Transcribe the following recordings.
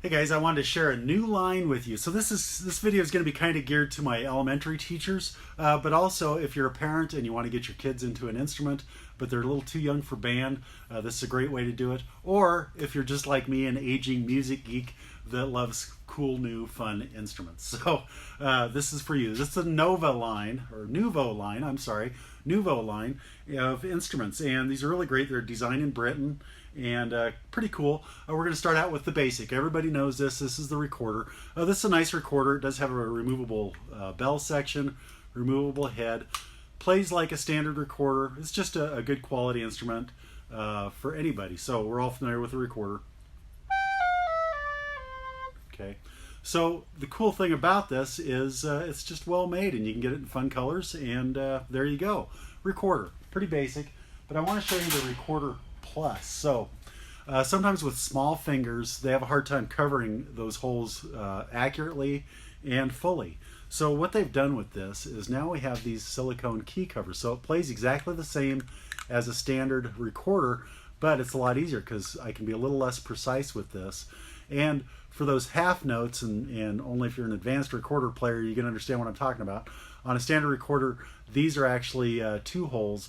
Hey guys, I wanted to share a new line with you. So this video is going to be kind of geared to my elementary teachers, but also if you're a parent and you want to get your kids into an instrument, but they're a little too young for band, this is a great way to do it. Or if you're just like me, an aging music geek that loves cool, new, fun instruments. So this is for you. This is a NUVO line of instruments, and these are really great. They're designed in Britain and pretty cool. We're going to start out with the basic. Everybody knows this. This is the recorder. This is a nice recorder. It does have a removable bell section, removable head. Plays like a standard recorder. It's just a good quality instrument for anybody. So we're all familiar with the recorder. Okay. So the cool thing about this is it's just well made, and you can get it in fun colors, and there you go. Recorder. Pretty basic, but I want to show you the Recorder Plus. So sometimes with small fingers, they have a hard time covering those holes accurately and fully. So what they've done with this is now we have these silicone key covers. So it plays exactly the same as a standard recorder, but it's a lot easier because I can be a little less precise with this. And for those half notes, and only if you're an advanced recorder player you can understand what I'm talking about. On a standard recorder, these are actually two holes.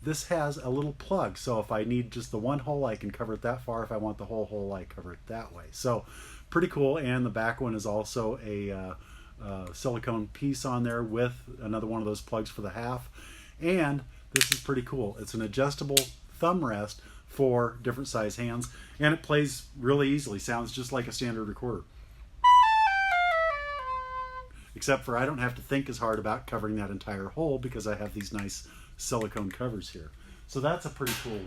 This has a little plug, so if I need just the one hole, I can cover it that far. If I want the whole hole, I cover it that way. So pretty cool. And the back one is also a silicone piece on there with another one of those plugs for the half. And this is pretty cool. It's an adjustable thumb rest for different size hands, and it plays really easily. Sounds just like a standard recorder, except for I don't have to think as hard about covering that entire hole because I have these nice silicone covers here. So that's a pretty cool one.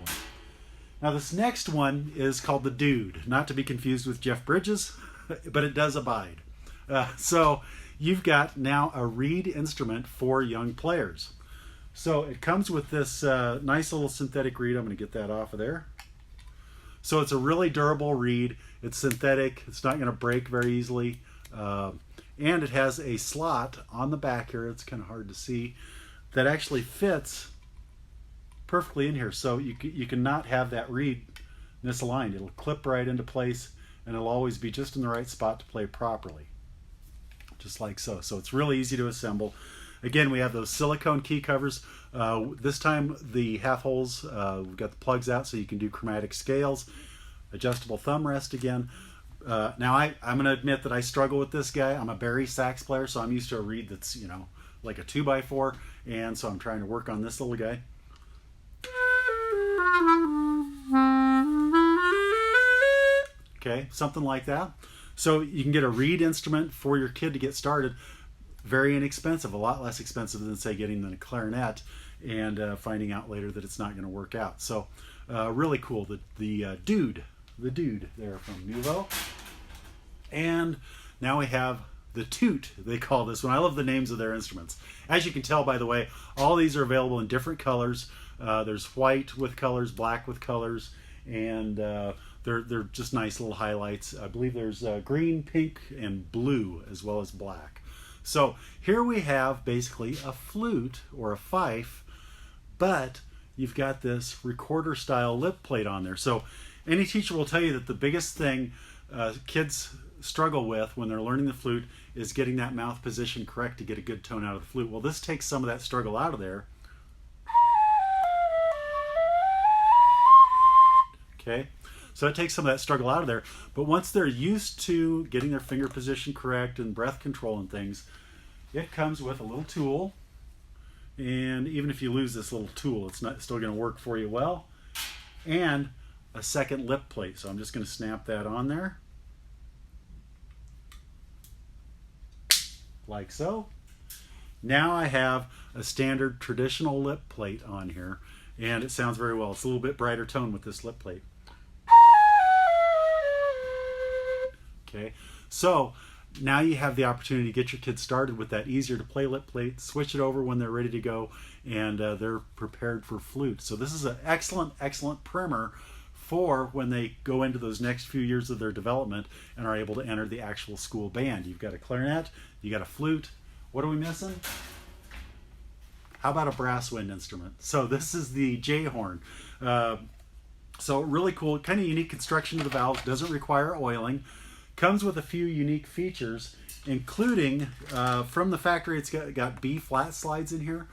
Now this next one is called the Dude, not to be confused with Jeff Bridges, but it does abide. So you've got now a reed instrument for young players. So it comes with this nice little synthetic reed. I'm going to get that off of there. So it's a really durable reed. It's synthetic. It's not going to break very easily. And it has a slot on the back here. It's kind of hard to see. That actually fits perfectly in here. So you cannot have that reed misaligned. It'll clip right into place, and it'll always be just in the right spot to play properly. Just like so. So it's really easy to assemble. Again, we have those silicone key covers. This time the half holes, we've got the plugs out so you can do chromatic scales. Adjustable thumb rest again. Now I'm going to admit that I struggle with this guy. I'm a bari sax player, so I'm used to a reed that's, you know, like a 2x4, and so I'm trying to work on this little guy. Okay, something like that. So you can get a reed instrument for your kid to get started. Very inexpensive, a lot less expensive than, say, getting a clarinet and finding out later that it's not going to work out. So really cool. The Dude there from NUVO. And now we have the Toot, they call this one. I love the names of their instruments. As you can tell, by the way, all these are available in different colors. There's white with colors, black with colors, and they're just nice little highlights. I believe there's green, pink, and blue, as well as black. So here we have basically a flute or a fife, but you've got this recorder style lip plate on there. So any teacher will tell you that the biggest thing kids struggle with when they're learning the flute is getting that mouth position correct to get a good tone out of the flute. Well, this takes some of that struggle out of there. Okay, so it takes some of that struggle out of there. But once they're used to getting their finger position correct and breath control and things, it comes with a little tool. And even if you lose this little tool, it's still going to work for you well. And a second lip plate. So I'm just going to snap that on there. Like so. Now I have a standard traditional lip plate on here, and it sounds very well. It's a little bit brighter tone with this lip plate. Okay, so now you have the opportunity to get your kids started with that easier to play lip plate, switch it over when they're ready to go, and they're prepared for flute. So this is an excellent primer for when they go into those next few years of their development and are able to enter the actual school band. You've got a clarinet, you got a flute. What are we missing? How about a brass wind instrument? So this is the J horn. So really cool, kind of unique construction of the valve. Doesn't require oiling. Comes with a few unique features, including from the factory, it's got B flat slides in here.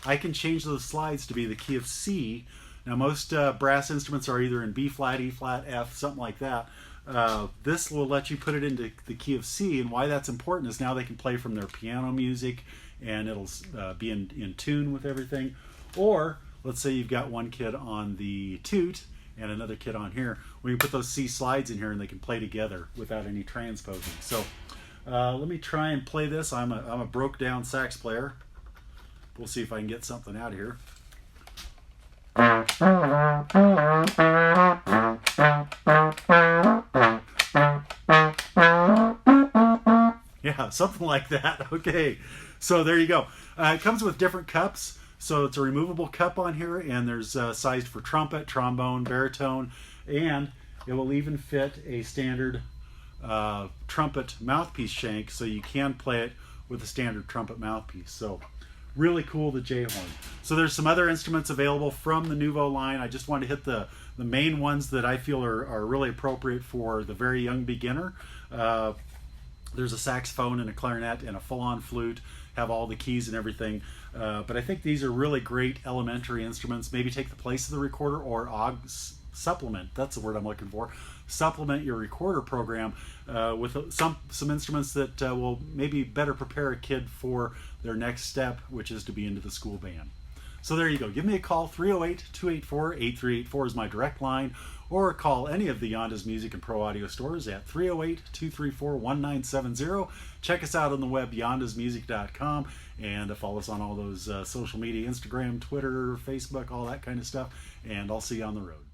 I can change those slides to be the key of C. Now most brass instruments are either in B flat, E flat, F, something like that. This will let you put it into the key of C, and why that's important is now they can play from their piano music and it'll be in tune with everything. Or let's say you've got one kid on the Toot and another kid on here. We can put those C slides in here and they can play together without any transposing. So let me try and play this. I'm a broke down sax player. We'll see if I can get something out of here. Yeah, something like that. Okay, so there you go. It comes with different cups. So it's a removable cup on here, and there's sized for trumpet, trombone, baritone, and it will even fit a standard trumpet mouthpiece shank, so you can play it with a standard trumpet mouthpiece. So really cool, the J-horn. So there's some other instruments available from the NUVO line. I just want to hit the main ones that I feel are really appropriate for the very young beginner. There's a saxophone and a clarinet and a full-on flute, have all the keys and everything. But I think these are really great elementary instruments. Maybe take the place of the recorder, or supplement, that's the word I'm looking for, supplement your recorder program with some instruments that will maybe better prepare a kid for their next step, which is to be into the school band. So there you go. Give me a call. 308-284-8384 is my direct line, or call any of the Yonda's Music and Pro Audio stores at 308-234-1970. Check us out on the web, yondasmusic.com, and follow us on all those social media, Instagram, Twitter, Facebook, all that kind of stuff, and I'll see you on the road.